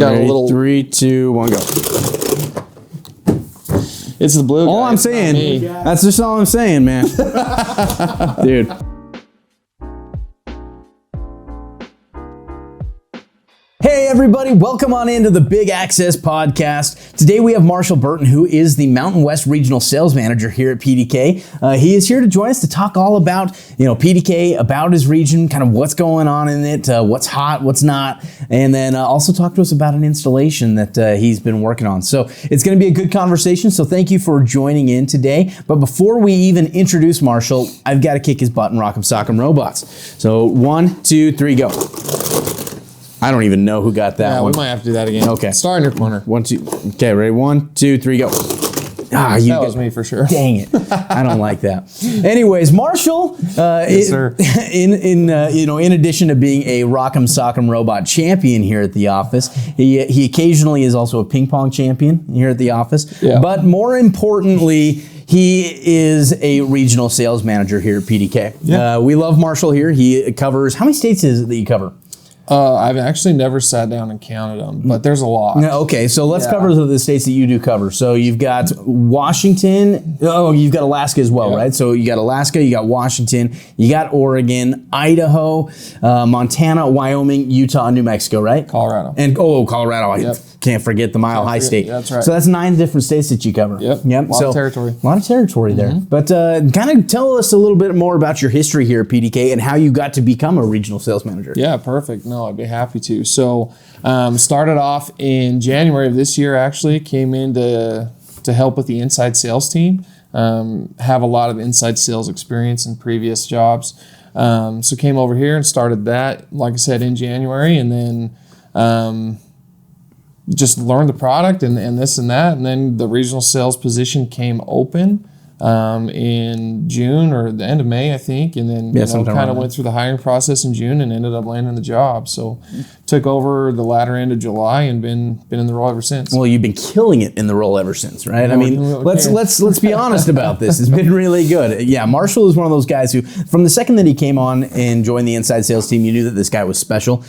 Got a little 3, 2, 1, go. It's the blue guy. All I'm saying, that's just all I'm saying, man. Dude. Hey everybody, welcome on into the Big Access Podcast. Today we have Marshall Burton, who is the Mountain West Regional Sales Manager here at PDK. He is here to join us to talk all about, PDK, about his region, kind of what's going on in it, what's hot, what's not, and then also talk to us about an installation that he's been working on. So it's going to be a good conversation, so thank you for joining in today. But before we even introduce Marshall, I've got to kick his butt in Rockem-Sockem robots. So 1, 2, 3, go. I don't even know who got that one. We might have to do that again. Okay. Start in your corner. 1, 2. Okay, ready? 1, 2, 3, go. That was me for sure. Dang it! I don't like that. Anyways, Marshall, yes, sir. In addition to being a Rockem-Sockem robot champion here at the office, he occasionally is also a ping pong champion here at the office. Yeah. But more importantly, he is a regional sales manager here at PDK. Yeah. We love Marshall here. He covers, how many states is it that you cover? I've actually never sat down and counted them, but there's a lot. Okay, so let's cover the states that you do cover. So you've got Washington. Oh, you've got Alaska as well, right? So you got Alaska, you got Washington, you got Oregon, Idaho, Montana, Wyoming, Utah, and New Mexico, right? Colorado. And Colorado. I can't forget the Mile High State. That's right. So that's 9 different states that you cover. Yep. A lot of territory. A lot of territory there. But kind of tell us a little bit more about your history here at PDK and how you got to become a regional sales manager. Yeah, perfect. No, I'd be happy to. So started off in January of this year, actually. Came in to help with the inside sales team. Have a lot of inside sales experience in previous jobs. So came over here and started that, like I said, in January. And then just learned the product and this and that. And then the regional sales position came open in June or the end of May, I think. And then kind of went through the hiring process in June and ended up landing the job. So took over the latter end of July and been in the role ever since. Well, you've been killing it in the role ever since, right? I mean, let's be honest about this. It's been really good. Yeah, Marshall is one of those guys who, from the second that he came on and joined the inside sales team, you knew that this guy was special.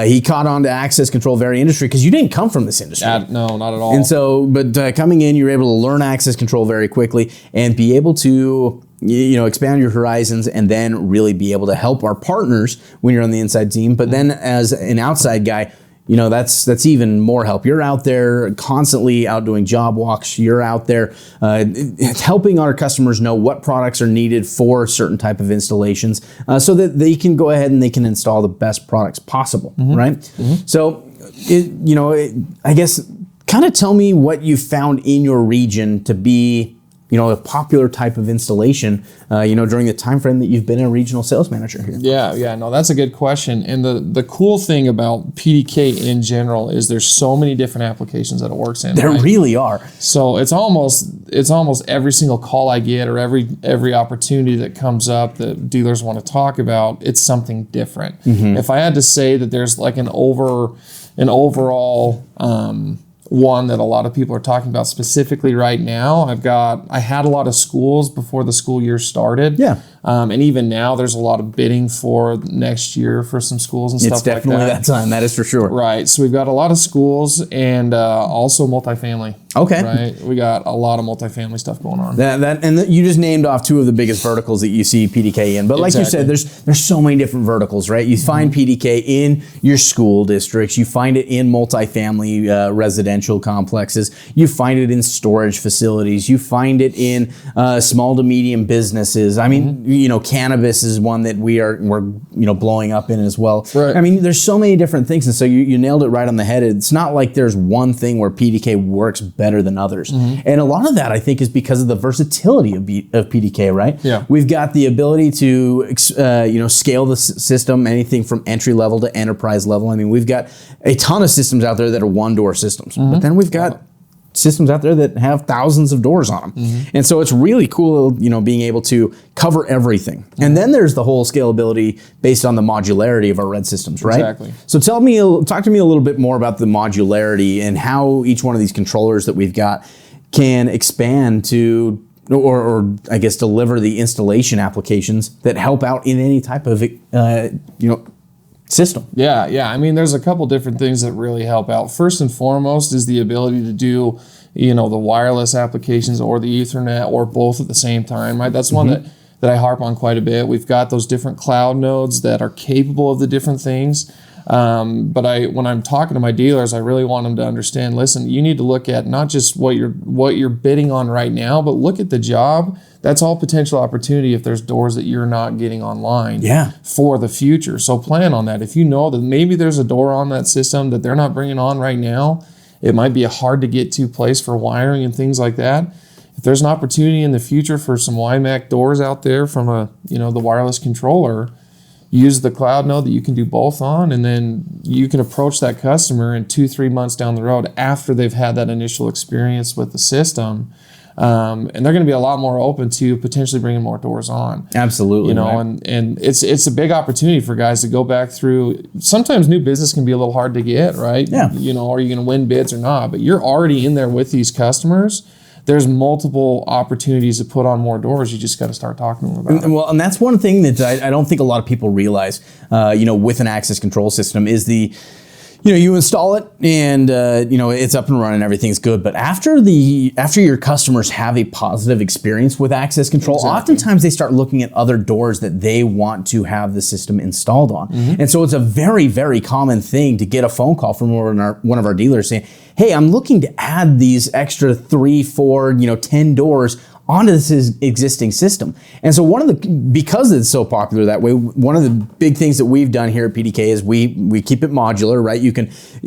He caught on to access control very industry because you didn't come from this industry. No, not at all. And so, but coming in, you were able to learn access control very quickly and be able to expand your horizons and then really be able to help our partners when you're on the inside team. But then as an outside guy, that's even more help. You're out there constantly out doing job walks. You're out there helping our customers know what products are needed for certain type of installations so that they can go ahead and they can install the best products possible, right? So, I guess kind of tell me what you found in your region to be a popular type of installation, during the time frame that you've been a regional sales manager here. Yeah, no, that's a good question. And the cool thing about PDK in general is there's so many different applications that it works in. There really are. So it's almost every single call I get or every opportunity that comes up that dealers want to talk about, it's something different. If I had to say that there's like an overall one that a lot of people are talking about specifically right now. I had a lot of schools before the school year started. Yeah. And even now there's a lot of bidding for next year for some schools and stuff like that. It's definitely that time, that is for sure. Right. So we've got a lot of schools and also multifamily. Okay. Right. We got a lot of multifamily stuff going on. You just named off 2 of the biggest verticals that you see PDK in. But like you said, there's so many different verticals, right? You find PDK in your school districts. You find it in multifamily residential complexes. You find it in storage facilities. You find it in small to medium businesses. I mean, cannabis is one that we're blowing up in as well. Right. I mean, there's so many different things, and so you nailed it right on the head. It's not like there's one thing where PDK works better than others. And a lot of that, I think, is because of the versatility of PDK, right? Yeah. We've got the ability to scale the system, anything from entry level to enterprise level. I mean, we've got a ton of systems out there that are one-door systems, but then we've got systems out there that have thousands of doors on them. And so it's really cool, being able to cover everything. And then there's the whole scalability based on the modularity of our red systems, right? Exactly. So talk to me a little bit more about the modularity and how each one of these controllers that we've got can expand to or I guess deliver the installation applications that help out in any type of system. Yeah. I mean, there's a couple different things that really help out. First and foremost is the ability to do, the wireless applications or the Ethernet or both at the same time, right? That's one that I harp on quite a bit. We've got those different cloud nodes that are capable of the different things. But when I'm talking to my dealers, I really want them to understand, listen, you need to look at not just what you're bidding on right now, but look at the job. That's all potential opportunity if there's doors that you're not getting online for the future. So plan on that. If you know that maybe there's a door on that system that they're not bringing on right now, it might be a hard to get to place for wiring and things like that. If there's an opportunity in the future for some WiMAX doors out there from the wireless controller, use the cloud node that you can do both on, and then you can approach that customer in 2-3 months down the road after they've had that initial experience with the system. And they're going to be a lot more open to potentially bringing more doors on. Absolutely. And it's a big opportunity for guys to go back through. Sometimes new business can be a little hard to get, right? Yeah. Are you going to win bids or not? But you're already in there with these customers. There's multiple opportunities to put on more doors. You just got to start talking to them about it. Well, and that's one thing that I don't think a lot of people realize, with an access control system is you install it and it's up and running, everything's good. But after your customers have a positive experience with access control, oftentimes they start looking at other doors that they want to have the system installed on. And so it's a very, very common thing to get a phone call from one of our dealers saying, hey, I'm looking to add these extra 3, 4, 10 doors onto this existing system. And so because it's so popular that way, one of the big things that we've done here at PDK is we keep it modular, right?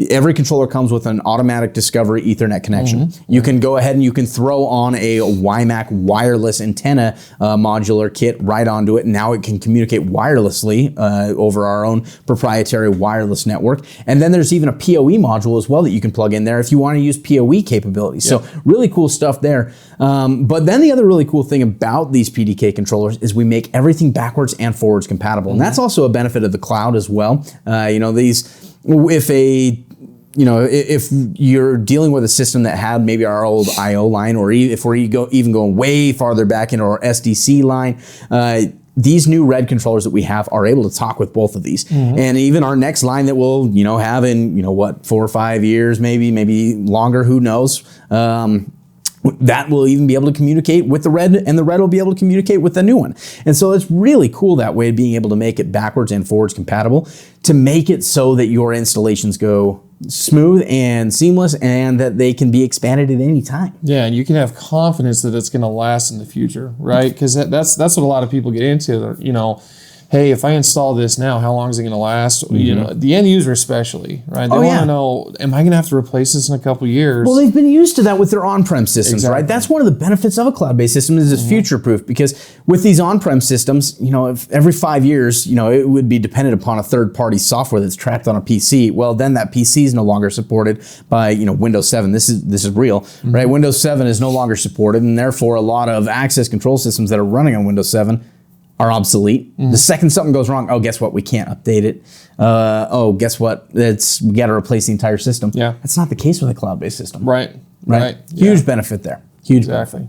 Every controller comes with an automatic discovery Ethernet connection. You can go ahead and you can throw on a WiMAX wireless antenna modular kit right onto it. And now it can communicate wirelessly over our own proprietary wireless network. And then there's even a PoE module as well that you can plug in there if you want to use PoE capabilities. So really cool stuff there. But then the other really cool thing about these PDK controllers is we make everything backwards and forwards compatible. And that's also a benefit of the cloud as well. If you're dealing with a system that had maybe our old IO line, or if we're even going way farther back into our SDC line, these new red controllers that we have are able to talk with both of these. And even our next line that we'll have in 4 or 5 years, maybe longer, who knows, that will even be able to communicate with the red, and the red will be able to communicate with the new one. And so it's really cool that way, being able to make it backwards and forwards compatible to make it so that your installations go smooth and seamless and that they can be expanded at any time. Yeah, and you can have confidence that it's going to last in the future, right? Because that's what a lot of people get into. Hey, if I install this now, how long is it going to last? The end user especially, right? They want to know, am I going to have to replace this in a couple of years? Well, they've been used to that with their on-prem systems, right? That's one of the benefits of a cloud-based system is it's future-proof, because with these on-prem systems, if every 5 years, it would be dependent upon a third-party software that's tracked on a PC. Well, then that PC is no longer supported by, Windows 7. This is real, right? Windows 7 is no longer supported, and therefore a lot of access control systems that are running on Windows 7 are obsolete. The second something goes wrong, guess what? We can't update it. Guess what? We got to replace the entire system. Yeah, that's not the case with a cloud-based system. Right. Huge benefit there. Huge benefit.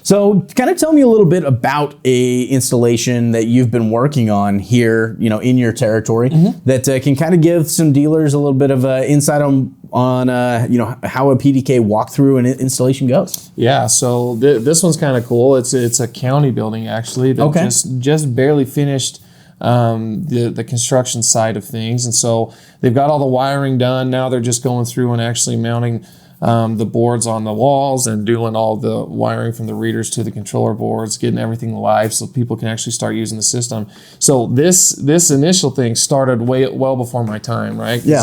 So, kind of tell me a little bit about a installation that you've been working on here, in your territory, that can kind of give some dealers a little bit of insight on how a PDK walkthrough and installation goes. Yeah, so this one's kind of cool. It's a county building actually that just barely finished the construction side of things, and so they've got all the wiring done. Now they're just going through and actually mounting the boards on the walls and doing all the wiring from the readers to the controller boards, getting everything live so people can actually start using the system. So this initial thing started well before my time, right? Yeah.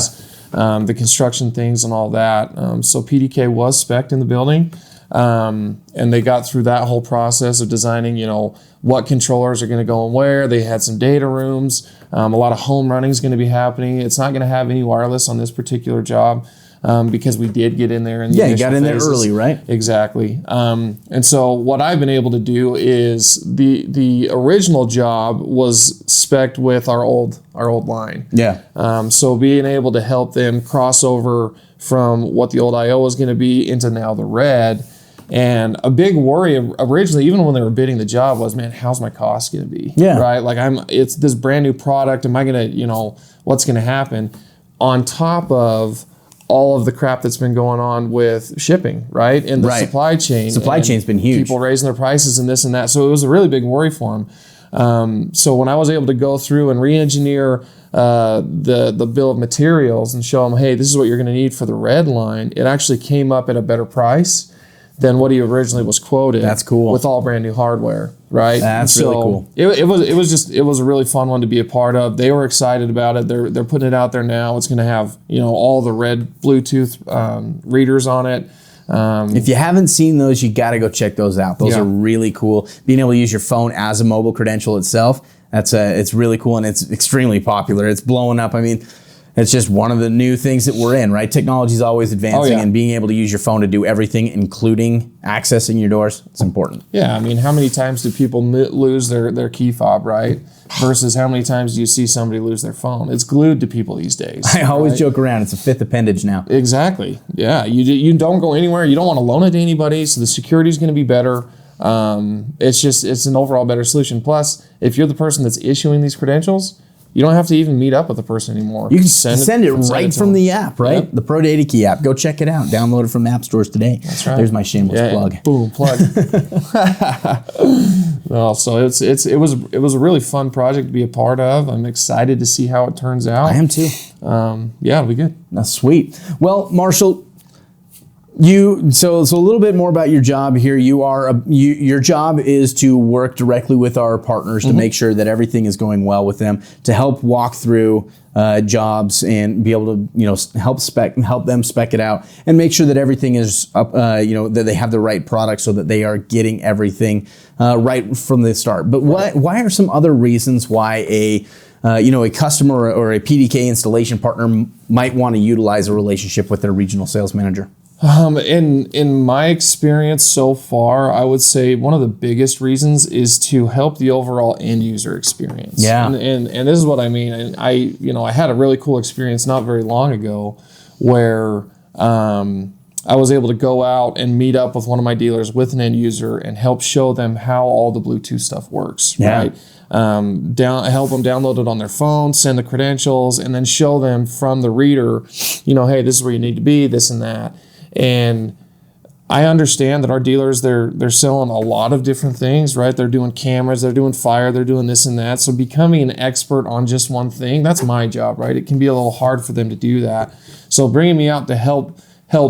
The construction things and all that. So PDK was spec'd in the building, and they got through that whole process of designing, what controllers are going to go and where. They had some data rooms. A lot of home running is going to be happening. It's not going to have any wireless on this particular job. Because we did get in there in the initial you got in phases. there early, right? Exactly. And so what I've been able to do is the original job was spec'd with our old line. Yeah. So being able to help them cross over from what the old IO was going to be into now the red, And a big worry originally, even when they were bidding the job, was, man, how's my cost going to be? Yeah. Right? Like it's this brand new product. Am I going to, what's going to happen? On top of all of the crap that's been going on with shipping, right? And the supply chain. Supply chain's been huge. People raising their prices and this and that. So it was a really big worry for them. So when I was able to go through and re-engineer the bill of materials and show them, hey, this is what you're going to need for the red line, it actually came up at a better price than what he originally was quoted. That's cool. With all brand new hardware, right? That's really cool. It was a really fun one to be a part of. They were excited about it. They're putting it out there now. It's going to have all the red Bluetooth readers on it. If you haven't seen those, you got to go check those out. Those are really cool. Being able to use your phone as a mobile credential itself, it's really cool, and it's extremely popular. It's blowing up. I mean, it's just one of the new things that we're in, right? Technology is always advancing, and being able to use your phone to do everything, including accessing your doors, it's important. Yeah, I mean, how many times do people lose their key fob, right? Versus how many times do you see somebody lose their phone? It's glued to people these days. I always joke around, it's a fifth appendage now. Exactly. Yeah, you don't go anywhere. You don't want to loan it to anybody, so the security is going to be better. It's an overall better solution. Plus, if you're the person that's issuing these credentials, you don't have to even meet up with the person anymore. You can send it right from the app, right? Yep. The ProdataKey app. Go check it out. Download it from app stores today. That's right. There's my shameless plug. Boom, plug. No, so it was a really fun project to be a part of. I'm excited to see how it turns out. I am too. It'll be good. That's sweet. Well, Marshall, so a little bit more about your job here. Your job is to work directly with our partners to make sure that everything is going well with them, to help walk through jobs and be able to help them spec it out and make sure that everything is up, that they have the right product so that they are getting everything right from the start. But why are some other reasons why a customer or a PDK installation partner might want to utilize a relationship with their regional sales manager? In my experience so far, I would say one of the biggest reasons is to help the overall end user experience. Yeah. And this is what I mean. And I had a really cool experience not very long ago where I was able to go out and meet up with one of my dealers with an end user and help show them how all the Bluetooth stuff works. Yeah. Right. Help them download it on their phone, send the credentials, and then show them from the reader, hey, this is where you need to be, this and that. And I understand that our dealers, they're selling a lot of different things, right? They're doing cameras, they're doing fire, they're doing this and that. So becoming an expert on just one thing, that's my job, right? It can be a little hard for them to do that. So bringing me out to help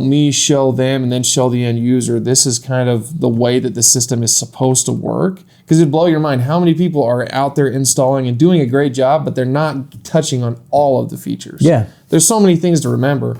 me show them and then show the end user, this is kind of the way that the system is supposed to work. Because it'd blow your mind how many people are out there installing and doing a great job, but they're not touching on all of the features. Yeah. There's so many things to remember.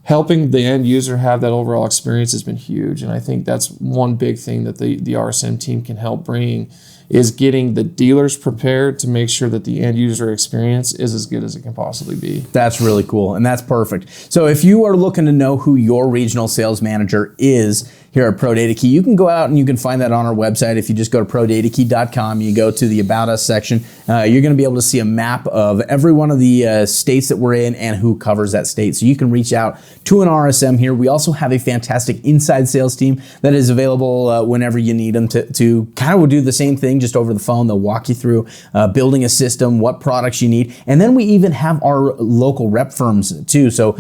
Helping the end user have that overall experience has been huge, and I think that's one big thing that the RSM team can help bring is getting the dealers prepared to make sure that the end user experience is as good as it can possibly be. That's really cool, and that's perfect. So if you are looking to know who your regional sales manager is here at ProdataKey, you can go out and you can find that on our website. If you just go to ProdataKey.com, you go to the About Us section, you're going to be able to see a map of every one of the states that we're in and who covers that state. So you can reach out to an RSM here. We also have a fantastic inside sales team that is available whenever you need them to kind of do the same thing just over the phone. They'll walk you through building a system, what products you need. And then we even have our local rep firms too. So,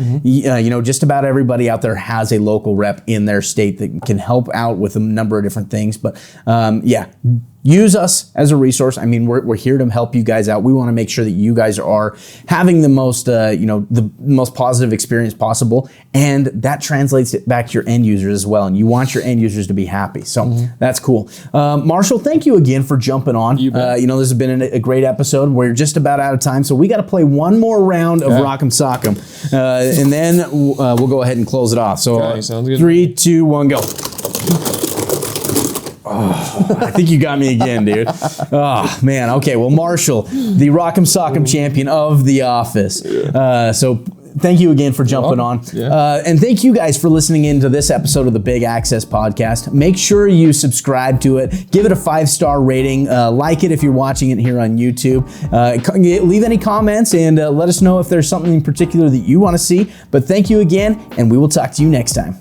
just about everybody out there has a local rep in their state that can help out with a number of different things. But use us as a resource. I mean, we're here to help you guys out. We want to make sure that you guys are having the most, the most positive experience possible, and that translates it back to your end users as well. And you want your end users to be happy. So that's cool. Marshall, thank you again for jumping on. You bet. This has been a great episode. We're just about out of time, so we got to play one more round of Rockem-Sockem, and then we'll go ahead and close it off. So sounds good. 3, 2, 1, go. Oh, I think you got me again, dude. Oh, man. Okay, well, Marshall, the Rockem-Sockem champion of The Office. So thank you again for jumping on. Yeah. And thank you guys for listening in to this episode of the Big Access Podcast. Make sure you subscribe to it. Give it a 5-star rating. Like it if you're watching it here on YouTube. Leave any comments and let us know if there's something in particular that you want to see. But thank you again, and we will talk to you next time.